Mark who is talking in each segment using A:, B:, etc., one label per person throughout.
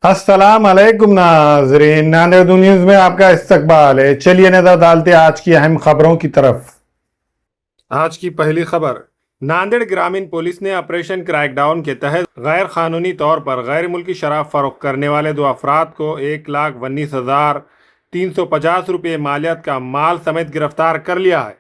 A: अस्सलाम वालेकुम नाजरीन, नांदेड़ न्यूज में आपका इस्तकबाल है। चलिए नजर डालते हैं आज की अहम खबरों की तरफ। आज की पहली खबर, नांदेड़ ग्रामीण पुलिस ने ऑपरेशन क्रैकडाउन के तहत गैर कानूनी तौर पर गैर मुल्की शराब फरोख्त करने वाले 2 अफराद को 1,19,350 रुपये मालियत का माल समेत गिरफ्तार कर लिया है।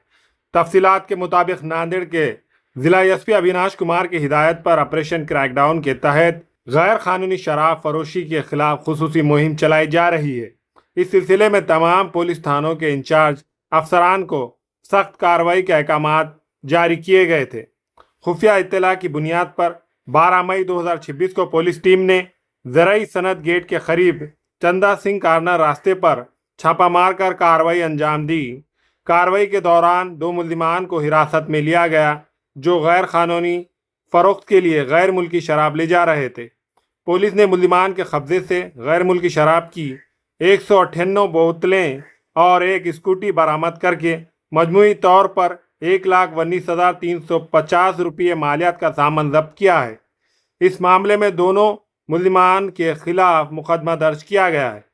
A: तफसीलात के मुताबिक नांदेड़ के जिला एसपी अविनाश कुमार की हिदायत पर ऑपरेशन क्रैकडाउन के तहत गैर कानूनी शराब फरोशी के खिलाफ खुसूसी मुहिम चलाई जा रही है। इस सिलसिले में तमाम पुलिस थानों के इंचार्ज अफसरान को सख्त कार्रवाई के अहकामात जारी किए गए थे। खुफिया इत्तला की बुनियाद पर 12 मई 2026 को पुलिस टीम ने ज़राई सनत गेट के करीब चंदा सिंह कार्नर रास्ते पर छापा मारकर कार्रवाई अंजाम दी। कार्रवाई के दौरान 2 मुल्जिमान को हिरासत में लिया गया जो गैर कानूनी फरोख्त के लिए गैर मुल्की शराब ले जा रहे थे। पुलिस ने मुल्जिमान के कब्जे से गैर मुल्की शराब की 198 बोतलें और एक स्कूटी बरामद करके मजमूई तौर पर 1,19,350 रुपये मालियत का सामान जब्त किया है। इस मामले में दोनों मुल्जिमान के खिलाफ मुकदमा दर्ज किया गया है।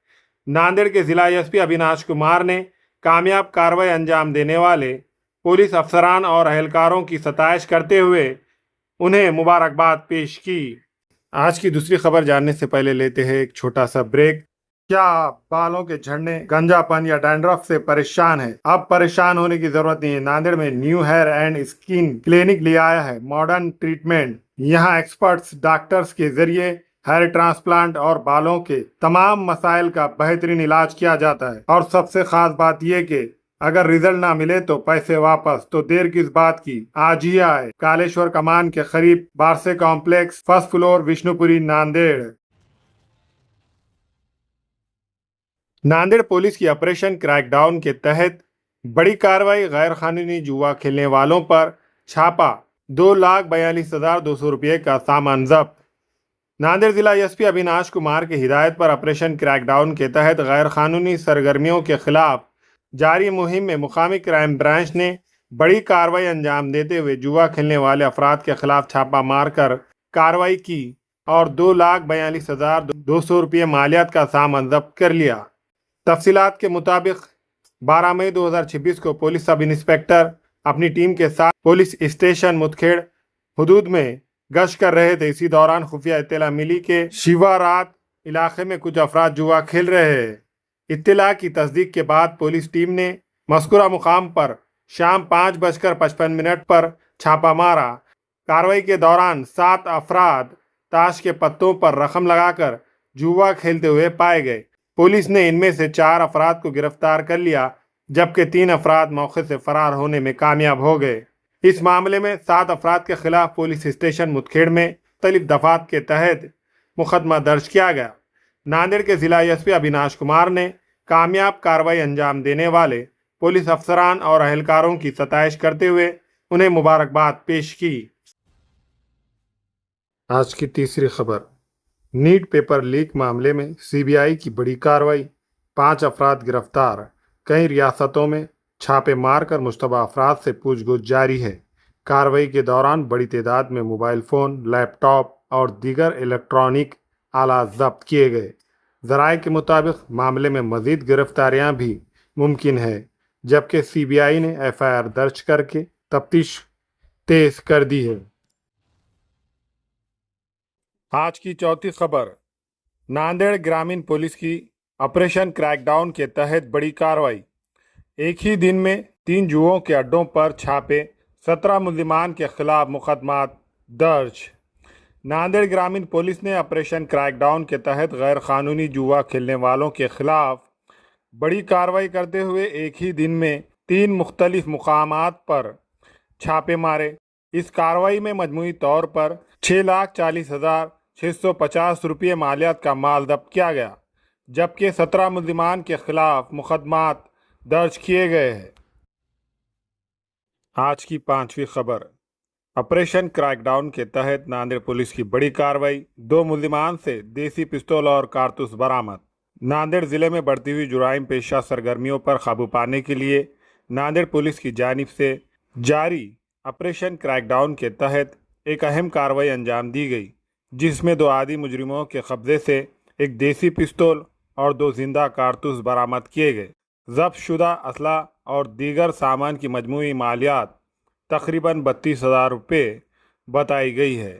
A: नांदेड़ के जिला एसपी अविनाश कुमार ने कामयाब कार्रवाई अंजाम देने वाले पुलिस अफसरान और अहलकारों की सताइश करते हुए उन्हें मुबारकबाद पेश की। आज की दूसरी खबर जानने से पहले लेते हैं एक छोटा सा ब्रेक। क्या आप बालों के झड़ने, गंजापन या डैंड्रफ से परेशान हैं? अब परेशान होने की जरूरत नहीं है। नांदेड़ में new hair and skin clinic ले आया है मॉडर्न ट्रीटमेंट। यहाँ एक्सपर्ट्स डॉक्टर्स के जरिए हेयर ट्रांसप्लांट और बालों के तमाम मसाइल का बेहतरीन इलाज किया जाता है। और सबसे खास बात यह कि अगर रिजल्ट ना मिले तो पैसे वापस। तो देर किस बात की, आज ही आए। कालेश्वर कमान के करीब बारसे complex, first floor, Vishnupuri, Nanded. Nanded police की ऑपरेशन क्रैकडाउन के तहत बड़ी कार्रवाई, गैर कानूनी जुआ खेलने वालों पर छापा, 2,42,200 रुपये का सामान जब्त। नांदेड़ जिला एसपी अविनाश कुमार की हिदायत पर ऑपरेशन क्रैकडाउन के तहत गैर कानूनी सरगर्मियों के खिलाफ जारी मुहिम में मुकामी क्राइम ब्रांच ने बड़ी कार्रवाई अंजाम देते हुए जुआ खेलने वाले अफराद के खिलाफ छापा मारकर कार्रवाई की और 2,42,200 रुपये मालियत का सामान जब्त कर लिया। तफसीलात के मुताबिक 12 मई 2026 को पुलिस सब इंस्पेक्टर अपनी टीम के साथ पुलिस स्टेशन मुदखेड़ हुदूद में गश्त कर रहे थे। इसी दौरान खुफिया इत्तला मिली के शिवारात इलाके में कुछ अफराद जुआ खेल रहे हैं। इत्तला की तस्दीक के बाद पुलिस टीम ने मज़कूरा मुकाम पर शाम 5:55 पर छापा मारा। कार्रवाई के दौरान 7 अफराद ताश के पत्तों पर रकम लगाकर जुआ खेलते हुए पाए गए। पुलिस ने इनमें से 4 अफराद को गिरफ्तार कर लिया जबकि 3 अफराद मौके से फरार होने में कामयाब हो गए। इस मामले में 7 अफराद के खिलाफ पुलिस स्टेशन मुदखेड़ में मुख्तलिफ दफात के तहत मुकदमा दर्ज किया गया। नांदेड़ के जिला एसपी अविनाश कुमार ने कामयाब कार्रवाई अंजाम देने वाले पुलिस अफसरान और अहलकारों की सताइश करते हुए उन्हें मुबारकबाद पेश की। आज की तीसरी खबर, नीट पेपर लीक मामले में सीबीआई की बड़ी कार्रवाई, 5 अफराद गिरफ्तार। कई रियासतों में छापे मारकर मुश्तबा अफराद से पूछगछ जारी है। कार्रवाई के दौरान बड़ी तादाद में मोबाइल फ़ोन, लैपटॉप और दीगर इलेक्ट्रॉनिक आलात जब्त किए गए। ज़राए के मुताबिक मामले में मज़ीद गिरफ्तारियां भी मुमकिन है, जबकि सीबीआई ने एफआईआर दर्ज करके तफ्तीश तेज कर दी है। आज की चौथी खबर, नांदेड़ ग्रामीण पुलिस की ऑपरेशन क्रैकडाउन के तहत बड़ी कार्रवाई। एक ही दिन में 3 जुओं के अड्डों पर छापे, 17 मुल्जिमान के खिलाफ मुकदमा दर्ज। नांदेड़ ग्रामीण पुलिस ने ऑपरेशन क्रैकडाउन के तहत गैर कानूनी जुआ खेलने वालों के खिलाफ बड़ी कार्रवाई करते हुए एक ही दिन में 3 मुख्तलिफ मुकामात पर छापे मारे। इस कार्रवाई में मजमूई तौर पर 6,40,650 रुपये मालियत का माल जब्त किया गया जबकि 17 मुल्जिमान के खिलाफ मुकदमात दर्ज किए गए हैं। आज की 5वीं खबर, ऑपरेशन क्रैकडाउन के तहत नांदेड़ पुलिस की बड़ी कार्रवाई, 2 मुल्जिमान से देसी पिस्तौल और कारतूस बरामद। नांदेड़ जिले में बढ़ती हुई जुराइम पेशा सरगर्मियों पर काबू पाने के लिए नांदेड़ पुलिस की जानिब से जारी ऑपरेशन क्रैकडाउन के तहत एक अहम कार्रवाई अंजाम दी गई, जिसमें 2 आदी मुजरिमों के कब्जे से ایک دیسی پستول اور 2 زندہ کارتوس برآمد کیے گئے۔ ضبط شدہ اسلحہ اور دیگر سامان کی مجموعی مالیات تقریباً 32,000 روپے بتائی گئی ہے۔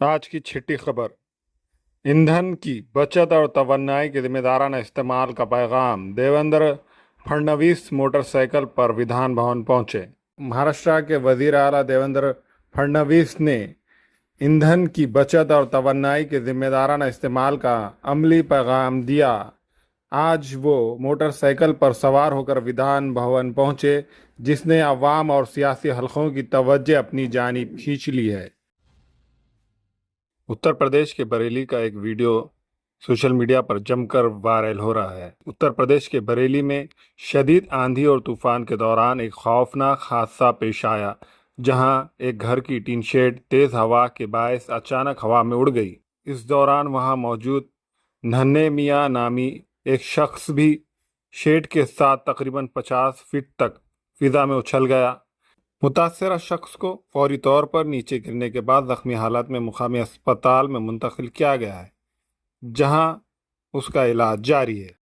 A: آج کی چھٹی خبر، ایندھن کی بچت اور توانائی کے ذمہ دارانہ استعمال کا پیغام۔ دیویندر پھڑنویس موٹر سائیکل پر ودھان بھون پہنچے۔ مہاراشٹر کے وزیر اعلیٰ دیویندر پھڑنویس نے ایندھن کی بچت اور توانائی کے ذمہ دارانہ استعمال کا عملی پیغام دیا۔ آج وہ موٹر سائیکل پر سوار ہو کر ودھان بھون پہنچے، جس نے عوام اور سیاسی حلقوں کی توجہ اپنی جانب کھینچ لی ہے۔ اتر پردیش کے بریلی کا ایک ویڈیو سوشل میڈیا پر جم کر وائرل ہو رہا ہے۔ اتر پردیش کے بریلی میں شدید آندھی اور طوفان کے دوران ایک خوفناک حادثہ پیش آیا، جہاں ایک گھر کی ٹین شیڈ تیز ہوا کے باعث اچانک ہوا میں اڑ گئی۔ اس دوران وہاں موجود ننھے میاں نامی ایک شخص بھی شیڈ کے ساتھ تقریباً 50 فٹ تک فضا میں اچھل گیا۔ متاثرہ شخص کو فوری طور پر نیچے گرنے کے بعد زخمی حالت میں مقامی اسپتال میں منتقل کیا گیا ہے، جہاں اس کا علاج جاری ہے۔